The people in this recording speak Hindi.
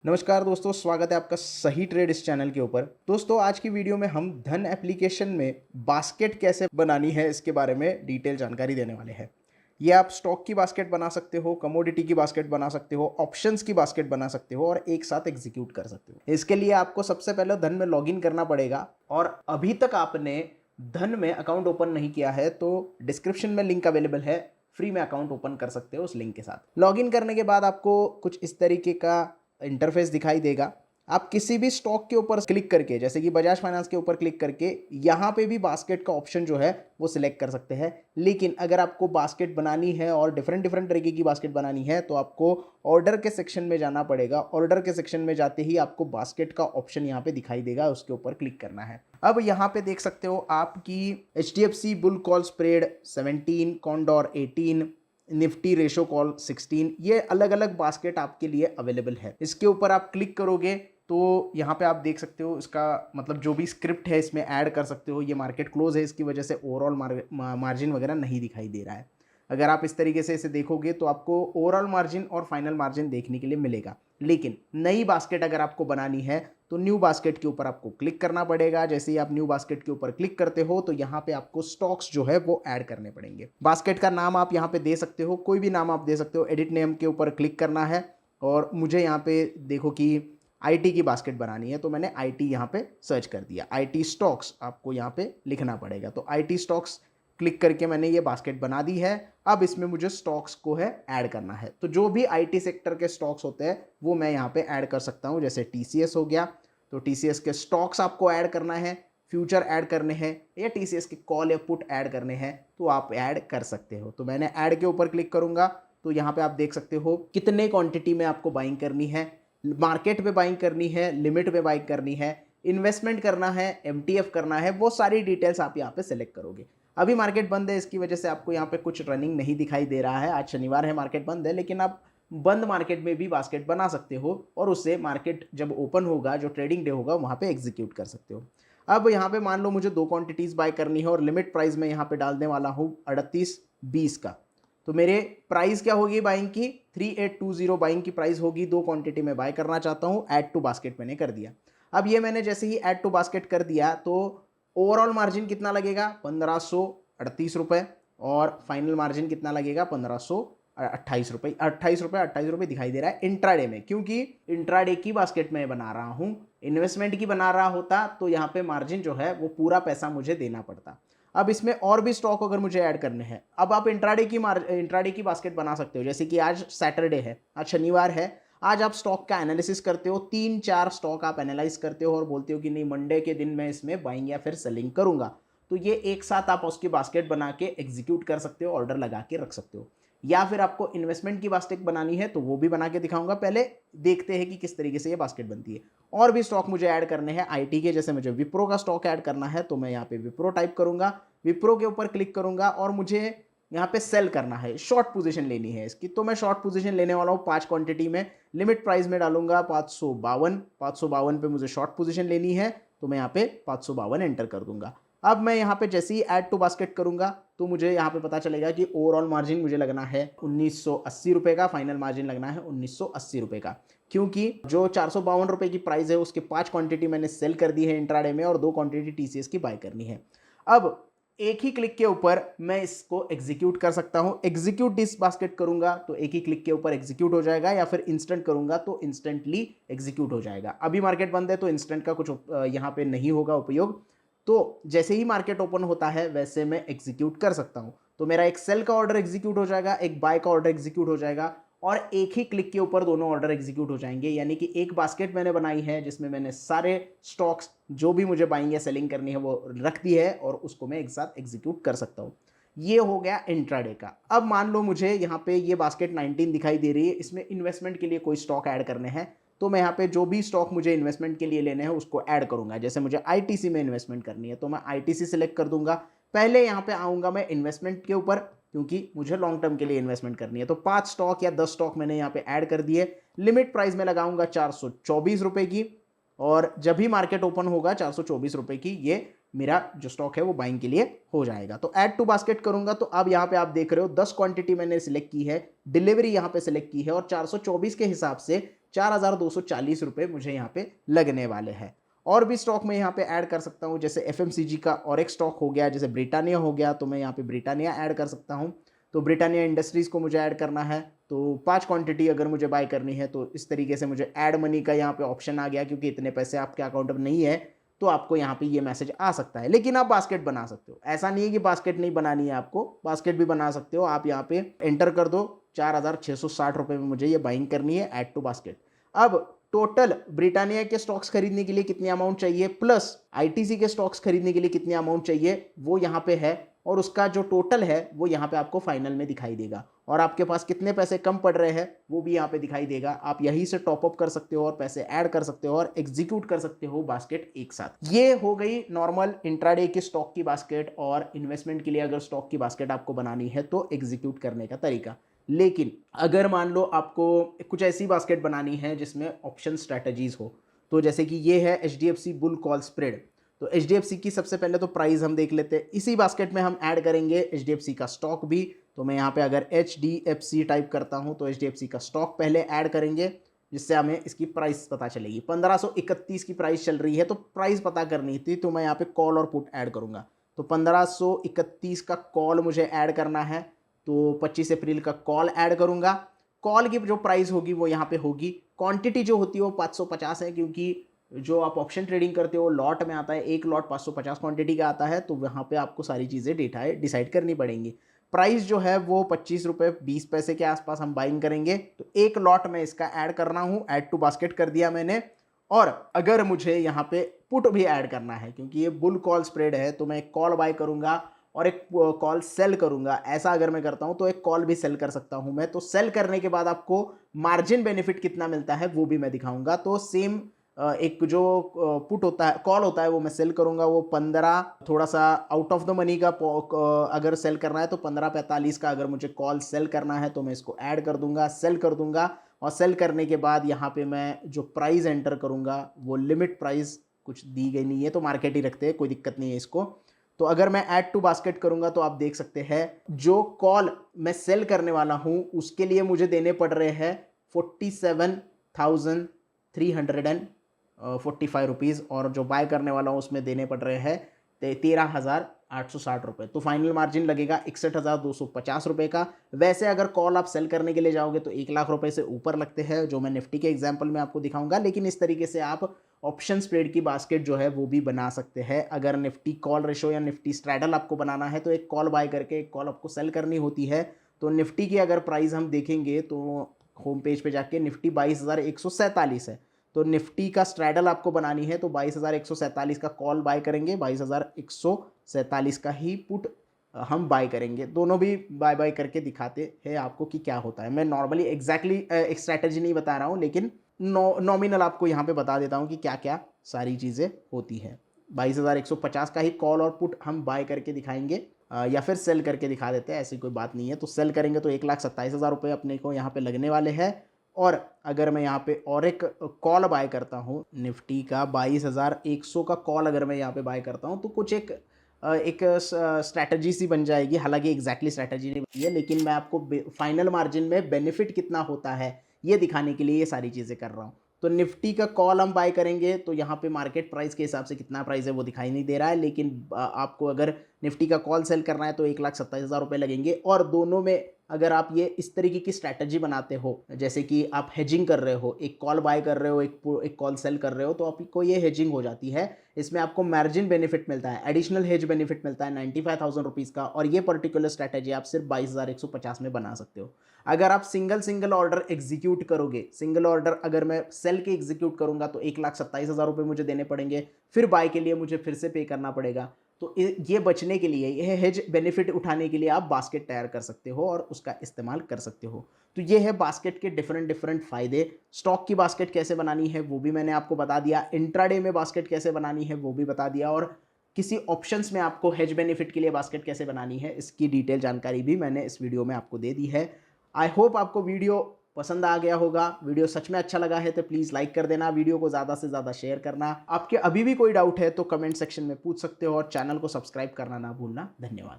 नमस्कार दोस्तों, स्वागत है आपका सही ट्रेड इस चैनल के ऊपर। दोस्तों, आज की वीडियो में हम धन एप्लीकेशन में बास्केट कैसे बनानी है इसके बारे में डिटेल जानकारी देने वाले हैं। ये आप स्टॉक की बास्केट बना सकते हो, कमोडिटी की बास्केट बना सकते हो, ऑप्शंस की बास्केट बना सकते हो और एक साथ एग्जीक्यूट कर सकते हो। इसके लिए आपको सबसे पहले धन में लॉगिन करना पड़ेगा और अभी तक आपने धन में अकाउंट ओपन नहीं किया है तो डिस्क्रिप्शन में लिंक अवेलेबल है, फ्री में अकाउंट ओपन कर सकते हो उस लिंक के साथ। लॉगिन करने के बाद आपको कुछ इस तरीके का इंटरफेस दिखाई देगा। आप किसी भी स्टॉक के ऊपर क्लिक करके, जैसे कि बजाज फाइनेंस के ऊपर क्लिक करके यहाँ पे भी बास्केट का ऑप्शन जो है वो सिलेक्ट कर सकते हैं। लेकिन अगर आपको बास्केट बनानी है और डिफरेंट डिफरेंट तरीके की बास्केट बनानी है तो आपको ऑर्डर के सेक्शन में जाना पड़ेगा। ऑर्डर के सेक्शन में जाते ही आपको बास्केट का ऑप्शन यहाँ पे दिखाई देगा, उसके ऊपर क्लिक करना है। अब यहाँ पे देख सकते हो आपकी HDFC bull call spread 17, condor 18, Nifty ratio call 16, ये अलग अलग बास्केट आपके लिए अवेलेबल है। इसके ऊपर आप क्लिक करोगे तो यहाँ पे आप देख सकते हो इसका मतलब जो भी स्क्रिप्ट है इसमें ऐड कर सकते हो। ये मार्केट क्लोज है, इसकी वजह से ओवरऑल मार्जिन वगैरह नहीं दिखाई दे रहा है। अगर आप इस तरीके से इसे देखोगे तो आपको ओवरऑल मार्जिन और फाइनल मार्जिन देखने के लिए मिलेगा। लेकिन नई बास्केट अगर आपको बनानी है तो न्यू बास्केट के ऊपर आपको क्लिक करना पड़ेगा। जैसे ही आप न्यू बास्केट के ऊपर क्लिक करते हो तो यहाँ पे आपको स्टॉक्स जो है वो ऐड करने पड़ेंगे। बास्केट का नाम आप यहाँ पे दे सकते हो, कोई भी नाम आप दे सकते हो। एडिट नेम के ऊपर क्लिक करना है और मुझे यहाँ पे देखो कि IT की बास्केट बनानी है तो मैंने IT यहाँ पे सर्च कर दिया। IT स्टॉक्स आपको यहाँ पे लिखना पड़ेगा, तो IT स्टॉक्स क्लिक करके मैंने ये बास्केट बना दी है। अब इसमें मुझे स्टॉक्स को है ऐड करना है, तो जो भी IT सेक्टर के स्टॉक्स होते हैं वो मैं यहाँ पे ऐड कर सकता हूँ। जैसे TCS हो गया तो TCS के स्टॉक्स आपको ऐड करना है, फ्यूचर ऐड करने हैं या TCS के कॉल या पुट ऐड करने हैं तो आप ऐड कर सकते हो। तो मैंने ऐड के ऊपर क्लिक करूंगा तो यहाँ पे आप देख सकते हो कितने क्वांटिटी में आपको बाइंग करनी है, मार्केट पे बाइंग करनी है, लिमिट पे बाइंग करनी है, इन्वेस्टमेंट करना है, MTF करना है, वो सारी डिटेल्स आप यहाँ पे सेलेक्ट करोगे। अभी मार्केट बंद है, इसकी वजह से आपको यहाँ पे कुछ रनिंग नहीं दिखाई दे रहा है। आज शनिवार है, मार्केट बंद है, लेकिन आप बंद मार्केट में भी बास्केट बना सकते हो और उससे मार्केट जब ओपन होगा, जो ट्रेडिंग डे होगा, वहाँ पे एग्जीक्यूट कर सकते हो। अब यहाँ पे मान लो मुझे 2 क्वांटिटीज बाय करनी है और लिमिट प्राइस में यहाँ पे डालने वाला हूँ 38.20 का। तो मेरे प्राइस क्या होगी बाइंग की? 3820 बाइंग की प्राइस होगी। 2 क्वांटिटी में बाय करना चाहता हूँ, ऐड टू बास्केट मैंने कर दिया। अब ये मैंने जैसे ही ऐड टू बास्केट कर दिया तो ओवरऑल मार्जिन कितना लगेगा? 1538 रुपये और फाइनल मार्जिन कितना लगेगा? 1528 रुपये। 28 रुपये दिखाई दे रहा है इंट्राडे में, क्योंकि इंट्राडे की बास्केट में बना रहा हूँ। इन्वेस्टमेंट की बना रहा होता तो यहाँ पे मार्जिन जो है वो पूरा पैसा मुझे देना पड़ता। अब इसमें और भी स्टॉक अगर मुझे ऐड करने हैं, अब आप इंट्राडे की बास्केट बना सकते हो। जैसे कि आज सैटरडे है, आज शनिवार है, आज आप स्टॉक का एनालिसिस करते हो, 3-4 स्टॉक आप एनालाइज करते हो और बोलते हो कि नहीं, मंडे के दिन मैं इसमें बाइंग या फिर सेलिंग करूंगा। तो ये एक साथ आप उसकी बास्केट बना के एग्जीक्यूट कर सकते हो, ऑर्डर लगा के रख सकते हो। या फिर आपको इन्वेस्टमेंट की बास्केट बनानी है तो वो भी बना के दिखाऊंगा। पहले देखते हैं कि किस तरीके से ये बास्केट बनती है। और भी स्टॉक मुझे ऐड करने हैं IT के, जैसे मुझे विप्रो का स्टॉक ऐड करना है तो मैं यहाँ पे विप्रो टाइप करूंगा, विप्रो के ऊपर क्लिक करूंगा और मुझे यहाँ पे सेल करना है, शॉर्ट पोजीशन लेनी है इसकी। तो मैं शॉर्ट पोजीशन लेने वाला हूँ 5 क्वांटिटी में। लिमिट प्राइस में डालूंगा 552 पे मुझे शॉर्ट पोजीशन लेनी है तो मैं यहाँ पे 552 एंटर कर दूंगा। अब मैं यहाँ पे जैसे ही ऐड टू बास्केट करूंगा तो मुझे यहाँ पे पता चलेगा कि ओवरऑल मार्जिन मुझे लगना है 1980 रुपये का, फाइनल मार्जिन लगना है 1980 रुपये का, क्योंकि जो 452 रुपये की प्राइस है उसके 5 क्वांटिटी मैंने सेल कर दी है इंट्राडे में और 2 क्वांटिटी TCS की बाय करनी है। अब एक ही क्लिक के ऊपर मैं इसको एग्जीक्यूट कर सकता हूं। एग्जीक्यूट दिस बास्केट करूंगा तो एक ही क्लिक के ऊपर एग्जीक्यूट हो जाएगा, या फिर इंस्टेंट करूंगा तो इंस्टेंटली एग्जीक्यूट हो जाएगा। अभी मार्केट बंद है तो इंस्टेंट का कुछ यहाँ पे नहीं होगा उपयोग। तो जैसे ही मार्केट ओपन होता है वैसे मैं एग्जीक्यूट कर सकता हूं। तो मेरा एक सेल का ऑर्डर एग्जीक्यूट हो जाएगा, एक बाय का ऑर्डर एग्जीक्यूट हो जाएगा और एक ही क्लिक के ऊपर दोनों ऑर्डर एग्जीक्यूट हो जाएंगे। यानी कि एक बास्केट मैंने बनाई है जिसमें मैंने सारे स्टॉक्स जो भी मुझे बाइंग या सेलिंग करनी है वो रख दी है और उसको मैं एक साथ एग्जीक्यूट कर सकता हूँ। ये हो गया इंट्राडे का। अब मान लो मुझे यहाँ पे ये बास्केट 19 दिखाई दे रही है, इसमें इन्वेस्टमेंट के लिए कोई स्टॉक ऐड करने हैं तो मैं यहाँ पे जो भी स्टॉक मुझे इन्वेस्टमेंट के लिए लेने हैं उसको ऐड करूंगा। जैसे मुझे ITC में इन्वेस्टमेंट करनी है तो मैं ITC सिलेक्ट कर दूंगा। पहले यहाँ पे आऊंगा मैं इन्वेस्टमेंट के ऊपर, क्योंकि मुझे लॉन्ग टर्म के लिए इन्वेस्टमेंट करनी है। तो 5 स्टॉक या 10 स्टॉक मैंने यहाँ पे ऐड कर दिए। लिमिट प्राइस में लगाऊंगा 424 रुपए की और जब भी मार्केट ओपन होगा 424 रुपए की ये मेरा जो स्टॉक है वो बाइंग के लिए हो जाएगा। तो ऐड टू बास्केट करूंगा तो अब यहाँ पे आप देख रहे हो 10 क्वांटिटी मैंने सिलेक्ट की है, डिलीवरी यहाँ पे सिलेक्ट की है और 424 के हिसाब से 4,240 रुपये मुझे यहाँ पे लगने वाले हैं। और भी स्टॉक मैं यहाँ पे ऐड कर सकता हूँ, जैसे एफएमसीजी का और एक स्टॉक हो गया, जैसे ब्रिटानिया हो गया, तो मैं यहाँ पे ब्रिटानिया ऐड कर सकता हूँ। तो ब्रिटानिया इंडस्ट्रीज़ को मुझे ऐड करना है, तो 5 क्वांटिटी अगर मुझे बाय करनी है तो इस तरीके से मुझे ऐड मनी का यहाँ पे ऑप्शन आ गया, क्योंकि इतने पैसे आपके अकाउंट में नहीं है तो आपको यहाँ पे ये मैसेज आ सकता है। लेकिन आप बास्केट बना सकते हो, ऐसा नहीं है कि बास्केट नहीं बनानी है, आपको बास्केट भी बना सकते हो। आप यहाँ पे एंटर कर दो 4,660 रुपये में मुझे ये बाइंग करनी है, ऐड टू बास्केट। अब टोटल ब्रिटानिया के स्टॉक्स खरीदने के लिए कितनी अमाउंट चाहिए प्लस आईटीसी के स्टॉक्स खरीदने के लिए कितनी अमाउंट चाहिए वो यहाँ पे है, और उसका जो टोटल है वो यहाँ पे आपको फाइनल में दिखाई देगा, और आपके पास कितने पैसे कम पड़ रहे हैं वो भी यहाँ पे दिखाई देगा। आप यहीं से टॉप अप कर सकते हो और पैसे ऐड कर सकते हो और एग्जीक्यूट कर सकते हो बास्केट एक साथ। ये हो गई नॉर्मल इंट्राडे की स्टॉक की बास्केट, और इन्वेस्टमेंट के लिए अगर स्टॉक की बास्केट आपको बनानी है तो एग्जीक्यूट करने का तरीका। लेकिन अगर मान लो आपको कुछ ऐसी बास्केट बनानी है जिसमें ऑप्शन स्ट्रैटेजीज हो, तो जैसे कि ये है HDFC बुल कॉल स्प्रेड, तो HDFC की सबसे पहले तो प्राइस हम देख लेते हैं। इसी बास्केट में हम ऐड करेंगे HDFC का स्टॉक भी, तो मैं यहाँ पे अगर HDFC टाइप करता हूँ तो HDFC का स्टॉक पहले ऐड करेंगे, जिससे हमें इसकी प्राइस पता चलेगी। 1531 की प्राइस चल रही है, तो प्राइस पता करनी थी, तो मैं यहाँ पे कॉल और पुट ऐड करूँगा। तो 1531 का कॉल मुझे ऐड करना है, तो 25 अप्रैल का कॉल ऐड करूँगा। कॉल की जो प्राइस होगी वो यहाँ पे होगी। क्वांटिटी जो होती है वो 550 है, क्योंकि जो आप ऑप्शन ट्रेडिंग करते हो लॉट में आता है, एक लॉट 550 क्वांटिटी का आता है, तो वहाँ पे आपको सारी चीज़ें डेटा डिसाइड करनी पड़ेंगी। प्राइस जो है वो 25 रुपये 20 पैसे के आसपास हम बाइंग करेंगे, तो एक लॉट में इसका ऐड कर रहा हूँ, ऐड टू बास्केट कर दिया मैंने। और अगर मुझे यहाँ पे पुट भी ऐड करना है, क्योंकि ये बुल कॉल स्प्रेड है, तो मैं एक कॉल बाय करूँगा और एक कॉल सेल करूँगा। ऐसा अगर मैं करता हूँ तो एक कॉल भी सेल कर सकता हूँ मैं। तो सेल करने के बाद आपको मार्जिन बेनिफिट कितना मिलता है वो भी मैं दिखाऊँगा। तो सेम एक जो पुट होता है, कॉल होता है, वो मैं सेल करूंगा, वो 15 थोड़ा सा आउट ऑफ द मनी का अगर सेल करना है तो 15.45 का अगर मुझे कॉल सेल करना है तो मैं इसको ऐड कर दूंगा, सेल कर दूंगा। और सेल करने के बाद यहाँ पे मैं जो प्राइस एंटर करूंगा वो लिमिट प्राइस कुछ दी गई नहीं है, तो मार्केट ही रखते हैं, कोई दिक्कत नहीं है इसको। तो अगर मैं ऐड टू बास्केट करूंगा तो आप देख सकते हैं जो कॉल मैं सेल करने वाला हूं उसके लिए मुझे देने पड़ रहे हैं 47,345 रुपीज़, और जो बाय करने वाला हूँ उसमें देने पड़ रहे हैं 13,860 रुपये। तो फाइनल मार्जिन लगेगा 61,250 रुपये का। वैसे अगर कॉल आप सेल करने के लिए जाओगे तो 1,00,000 रुपये से ऊपर लगते हैं, जो मैं निफ्टी के एग्जाम्पल में आपको दिखाऊंगा। लेकिन इस तरीके से आप ऑप्शन स्प्रेड की बास्केट जो है वो भी बना सकते हैं। अगर निफ्टी कॉल रेशो या निफ्टी स्ट्रैडल आपको बनाना है तो एक कॉल बाय करके एक कॉल आपको सेल करनी होती है। तो निफ्टी की अगर प्राइस हम देखेंगे तो होम पेज पे जाके निफ्टी 22,147 है, तो निफ्टी का स्ट्रैडल आपको बनानी है तो 22,147 का कॉल बाय करेंगे, 22,147 का ही पुट हम बाय करेंगे। दोनों भी बाय करके दिखाते हैं आपको कि क्या होता है। मैं नॉर्मली एग्जैक्टली एक स्ट्रैटेजी नहीं बता रहा हूँ, लेकिन नॉमिनल आपको यहाँ पे बता देता हूँ कि क्या क्या सारी चीज़ें होती है। 22,150 का ही कॉल और पुट हम बाय करके दिखाएंगे, या फिर सेल करके दिखा देते हैं, ऐसी कोई बात नहीं है। तो सेल करेंगे तो 1,27,000 रुपये अपने को यहाँ पे लगने वाले हैं। और अगर मैं यहाँ पे और एक कॉल बाय करता हूँ निफ्टी का 22,100 का कॉल अगर मैं यहाँ पे बाय करता हूँ तो कुछ एक स्ट्रैटेजी सी बन जाएगी। हालांकि एग्जैक्टली स्ट्रैटेजी नहीं बनती है, लेकिन मैं आपको फाइनल मार्जिन में बेनिफिट कितना होता है ये दिखाने के लिए ये सारी चीज़ें कर रहा हूँ। तो निफ्टी का कॉल हम बाय करेंगे तो यहाँ पे मार्केट प्राइस के हिसाब से कितना प्राइस है वो दिखाई नहीं दे रहा है, लेकिन आपको अगर निफ्टी का कॉल सेल करना है तो 1,27,000 रुपये लगेंगे। और दोनों में अगर आप ये इस तरीके की स्ट्रैटेजी बनाते हो, जैसे कि आप हेजिंग कर रहे हो, एक कॉल बाय कर रहे हो, एक कॉल सेल कर रहे हो, तो आपको ये हेजिंग हो जाती है। इसमें आपको मार्जिन बेनिफिट मिलता है, एडिशनल हेज बेनिफिट मिलता है 95,000 रुपीज़ का। और ये पर्टिकुलर स्ट्रैटेजी आप सिर्फ 22,150 में बना सकते हो। अगर आप सिंगल ऑर्डर एग्जीक्यूट करोगे, सिंगल ऑर्डर अगर मैं सेल के एग्जीक्यूट करूंगा तो 1,27,000 रुपये मुझे देने पड़ेंगे, फिर बाय के लिए मुझे फिर से पे करना पड़ेगा। तो ये बचने के लिए, यह हेज बेनिफिट उठाने के लिए आप बास्केट तैयार कर सकते हो और उसका इस्तेमाल कर सकते हो। तो ये है बास्केट के डिफरेंट फ़ायदे। स्टॉक की बास्केट कैसे बनानी है वो भी मैंने आपको बता दिया, इंट्राडे में बास्केट कैसे बनानी है वो भी बता दिया, और किसी ऑप्शंस में आपको हेज बेनिफिट के लिए बास्केट कैसे बनानी है इसकी डिटेल जानकारी भी मैंने इस वीडियो में आपको दे दी है। आई होप आपको वीडियो पसंद आ गया होगा। वीडियो सच में अच्छा लगा है तो प्लीज़ लाइक कर देना, वीडियो को ज़्यादा से ज़्यादा शेयर करना। आपके अभी भी कोई डाउट है तो कमेंट सेक्शन में पूछ सकते हो, और चैनल को सब्सक्राइब करना ना भूलना। धन्यवाद।